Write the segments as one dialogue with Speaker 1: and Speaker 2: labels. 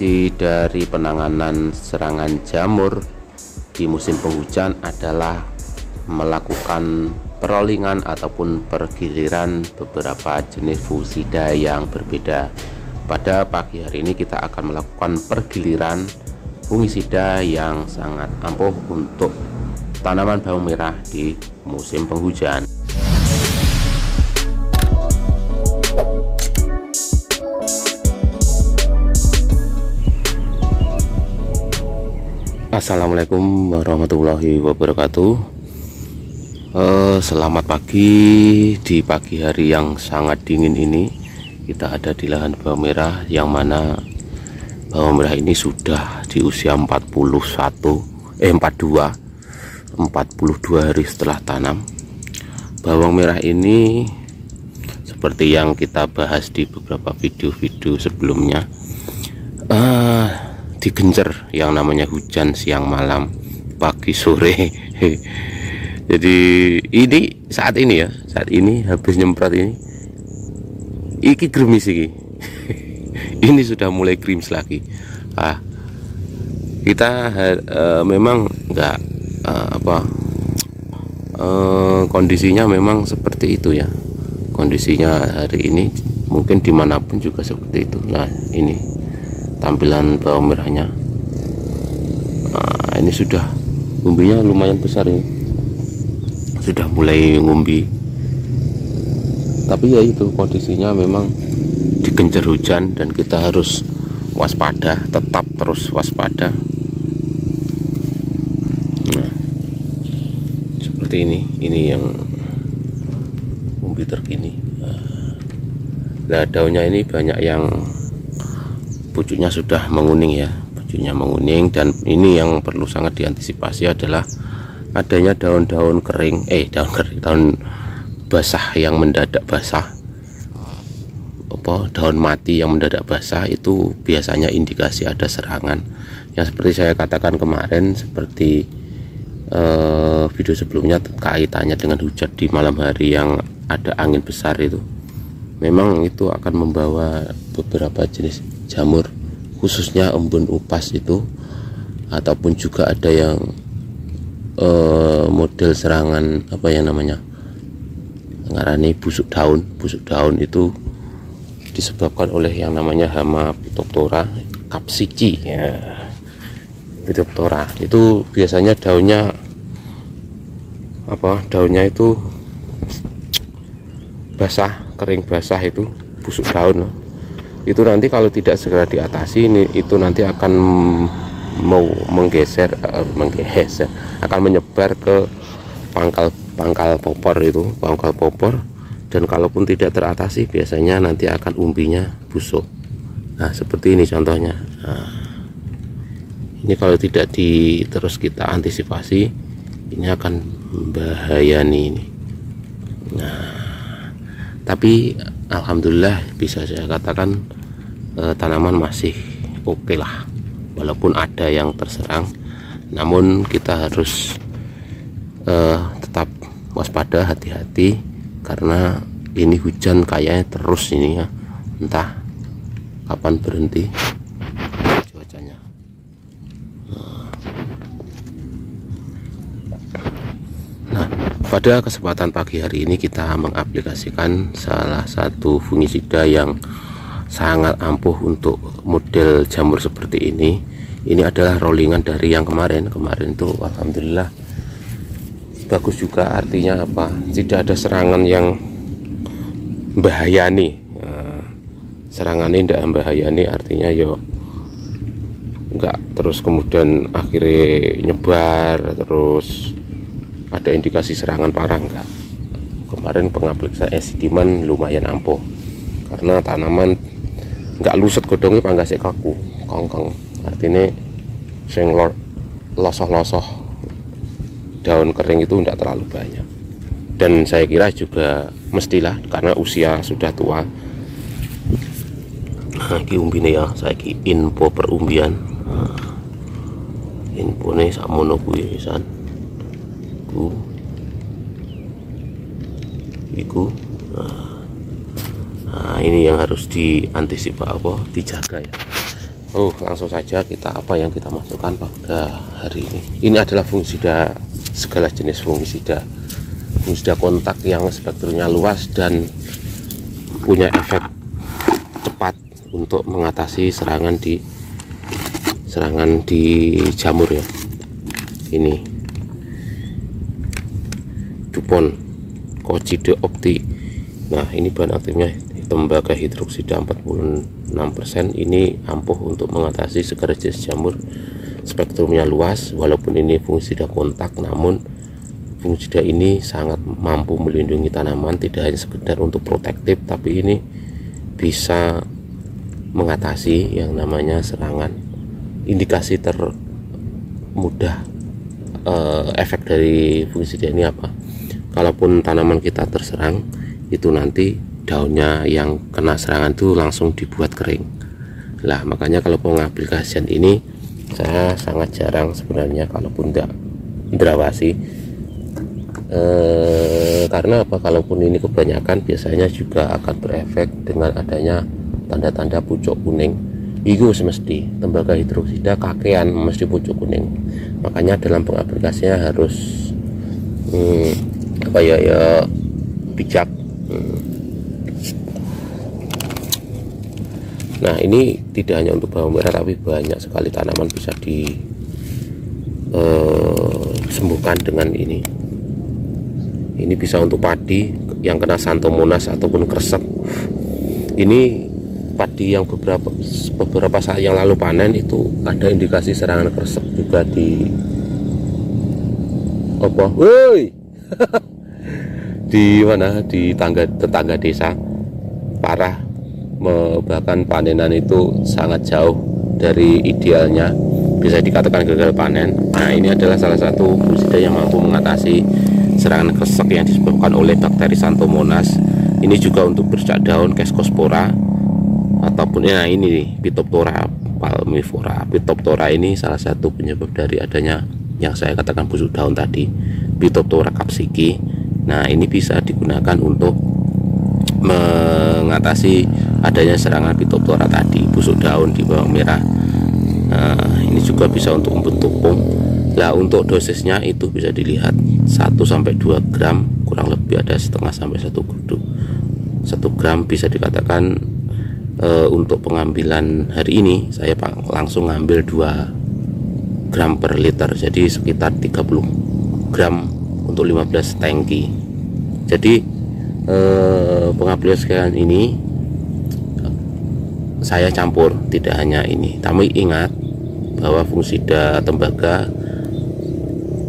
Speaker 1: Solusi dari penanganan serangan jamur di musim penghujan adalah melakukan perollingan ataupun pergiliran beberapa jenis fungisida yang berbeda. Pada pagi hari ini kita akan melakukan pergiliran fungisida yang sangat ampuh untuk tanaman bawang merah di musim penghujan. Assalamualaikum warahmatullahi wabarakatuh. Selamat pagi di pagi hari yang sangat dingin ini. Kita ada di lahan bawang merah, yang mana bawang merah ini sudah di usia 42 hari setelah tanam. Bawang merah ini seperti yang kita bahas di beberapa video-video sebelumnya, digencer yang namanya hujan siang malam pagi sore. Jadi ini saat ini habis nyemprot iki gerimis iki. Ini sudah mulai gerimis lagi. Kita memang enggak kondisinya memang seperti itu ya. Kondisinya hari ini mungkin dimanapun juga seperti itu. Nah, ini tampilan bawang merahnya. Ini sudah umbinya lumayan besar ini, sudah mulai ngumbi. Tapi ya itu kondisinya memang digencar hujan dan kita harus waspada, tetap terus waspada. Nah, seperti ini yang umbi terkini. Nah, daunnya ini banyak yang pucuknya sudah menguning ya, pucuknya menguning. Dan ini yang perlu sangat diantisipasi adalah adanya daun-daun kering, daun basah yang mendadak basah, daun mati yang mendadak basah. Itu biasanya indikasi ada serangan yang seperti saya katakan kemarin, seperti video sebelumnya, kaitannya dengan hujan di malam hari yang ada angin besar. Itu memang itu akan membawa beberapa jenis jamur, khususnya embun upas itu, ataupun juga ada yang model serangan ngarani busuk daun itu disebabkan oleh yang namanya hama Phytophthora capsici ya. Phytophthora itu biasanya daunnya itu basah, kering basah, itu busuk daun. Itu nanti kalau tidak segera diatasi, itu nanti akan menggeser, akan menyebar ke pangkal popor, dan kalaupun tidak teratasi biasanya nanti akan umbinya busuk. Nah, seperti ini contohnya. Ini kalau tidak terus kita antisipasi, ini akan membahayani ini. Tapi alhamdulillah bisa saya katakan tanaman masih oke lah, walaupun ada yang terserang. Namun kita harus tetap waspada, hati-hati, karena ini hujan kayaknya terus ini ya, entah kapan berhenti cuacanya. Nah, pada kesempatan pagi hari ini kita mengaplikasikan salah satu fungisida yang sangat ampuh untuk model jamur seperti ini. Ini adalah rollingan dari yang kemarin itu alhamdulillah bagus juga. Artinya apa? Tidak ada serangan yang membahayani. Serangan ini tidak membahayani, artinya enggak terus kemudian akhirnya nyebar, terus ada indikasi serangan parah, enggak. Kemarin pengaplikasian esidiman lumayan ampuh, karena tanaman enggak luset godongnya, panggase kaku kongkong, artinya sing losoh-losoh daun kering itu enggak terlalu banyak. Dan saya kira juga mestilah, karena usia sudah tua. Iki umbine ya, saiki info perumbian. Infone sakmono kuwi pisan. Iku. Nah, ini yang harus diantisipasi, dijaga ya. Langsung saja kita apa yang kita masukkan pada hari ini. Ini adalah fungisida, segala jenis fungisida kontak yang spektrumnya luas dan punya efek cepat untuk mengatasi serangan di jamur ya. Ini DuPont Kojide Opti. Nah, ini bahan aktifnya tembaga hidroksida 46%. Ini ampuh untuk mengatasi segala jenis jamur, spektrumnya luas. Walaupun ini fungisida kontak, namun fungisida ini sangat mampu melindungi tanaman, tidak hanya sekedar untuk protektif, tapi ini bisa mengatasi yang namanya serangan. Indikasi termudah efek dari fungisida ini apa? Kalaupun tanaman kita terserang, itu nanti daunnya yang kena serangan itu langsung dibuat kering. Lah, makanya kalau pengaplikasian ini saya sangat jarang sebenarnya, kalaupun tidak indrawasi. Karena apa? Kalaupun ini kebanyakan, biasanya juga akan berefek dengan adanya tanda-tanda pucuk kuning. Itu semesti tembaga hidroksida kakean mesti pucuk kuning. Makanya dalam pengaplikasinya harus bijak. Nah, ini tidak hanya untuk bawang merah, tapi banyak sekali tanaman bisa disembuhkan dengan ini. Ini bisa untuk padi yang kena Xanthomonas ataupun kresek. Ini padi yang beberapa saat yang lalu panen, itu ada indikasi serangan kresek juga di di mana, di tetangga desa parah. Bahkan panenan itu sangat jauh dari idealnya, bisa dikatakan gagal panen. Nah, ini adalah salah satu fungisida yang mampu mengatasi serangan kresek yang disebabkan oleh bakteri Xanthomonas. Ini juga untuk bercak daun Scestospora ataupun ini nih, Phytophthora palmivora. Phytophthora ini salah satu penyebab dari adanya yang saya katakan busuk daun tadi, Phytophthora capsicum. Nah, ini bisa digunakan untuk mengatasi adanya serangan Phytophthora tadi, busuk daun di bawang merah. Nah, ini juga bisa untuk membentuk pung. Lah, untuk dosisnya itu bisa dilihat 1-2 gram, kurang lebih ada setengah sampai 1 gram. Bisa dikatakan untuk pengambilan hari ini saya langsung ngambil 2 gram per liter, jadi sekitar 30 gram untuk 15 tangki. Jadi pengaplikasian ini saya campur, tidak hanya ini, tapi ingat bahwa fungisida tembaga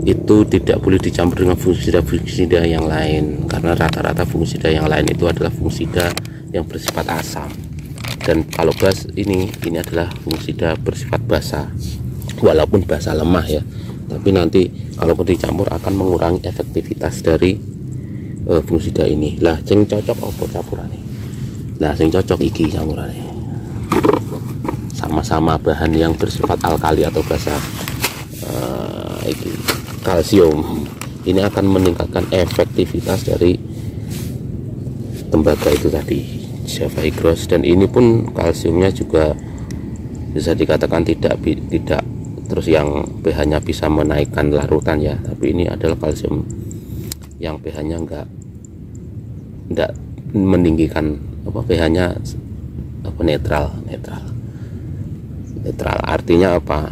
Speaker 1: itu tidak boleh dicampur dengan fungisida yang lain, karena rata-rata fungisida yang lain itu adalah fungisida yang bersifat asam. Dan kalau ini adalah fungisida bersifat basa, walaupun basa lemah ya, tapi nanti kalau dicampur akan mengurangi efektivitas dari fungisida ini. Lah, sing cocok apa campurane? Lah, sing cocok iki campurane. Sama-sama bahan yang bersifat alkali atau basa. Iki kalsium. Ini akan meningkatkan efektivitas dari tembaga itu tadi, Java Higros. Dan ini pun kalsiumnya juga bisa dikatakan tidak terus yang pH-nya bisa menaikkan larutan ya, tapi ini adalah kalsium yang pH-nya enggak meninggikan, pH-nya netral. Artinya apa?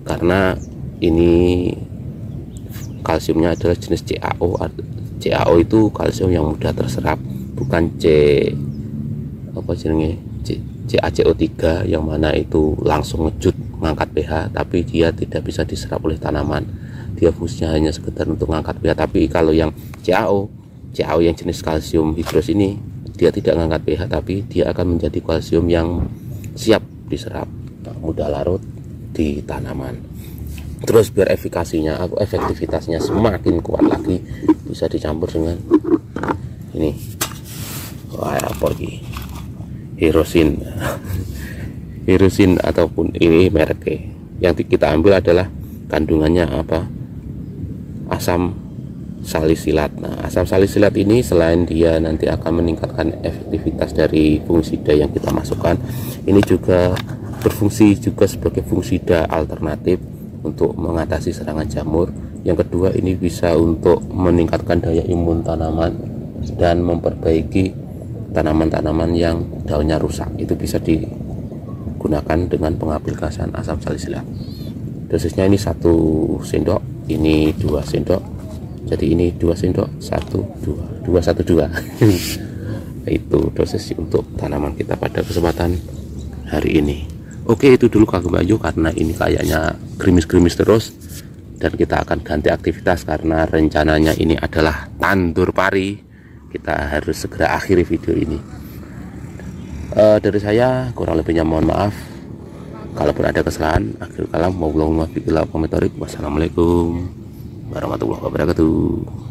Speaker 1: Karena ini kalsiumnya adalah jenis CaO. CaO itu kalsium yang mudah terserap, bukan CaCO3 yang mana itu langsung ngejut mengangkat pH, tapi dia tidak bisa diserap oleh tanaman. Dia fungsinya hanya sekedar untuk mengangkat pH. Tapi kalau yang CaO yang jenis kalsium hidros ini, dia tidak mengangkat pH, tapi dia akan menjadi kalsium yang siap diserap, mudah larut di tanaman. Terus biar efektivitasnya semakin kuat lagi, bisa dicampur dengan ini, Hirosin ataupun ini mereknya. Yang kita ambil adalah kandungannya asam salisilat. Nah, asam salisilat ini selain dia nanti akan meningkatkan efektivitas dari fungisida yang kita masukkan, ini juga berfungsi juga sebagai fungsida alternatif untuk mengatasi serangan jamur. Yang kedua, ini bisa untuk meningkatkan daya imun tanaman dan memperbaiki tanaman-tanaman yang daunnya rusak. Itu bisa digunakan dengan pengaplikasian asam salisilat. Dosisnya ini 1 sendok, ini 2 sendok, jadi ini 2 sendok, 1 2 2 1 2 itu dosis untuk tanaman kita pada kesempatan hari ini. Oke, itu dulu Kagem Ayu, karena ini kayaknya gerimis-gerimis terus dan kita akan ganti aktivitas karena rencananya ini adalah tandur pari. Kita harus segera akhiri video ini. Dari saya kurang lebihnya mohon maaf. Kalaupun ada kesalahan, akhir kalam, wassalamualaikum warahmatullahi wabarakatuh.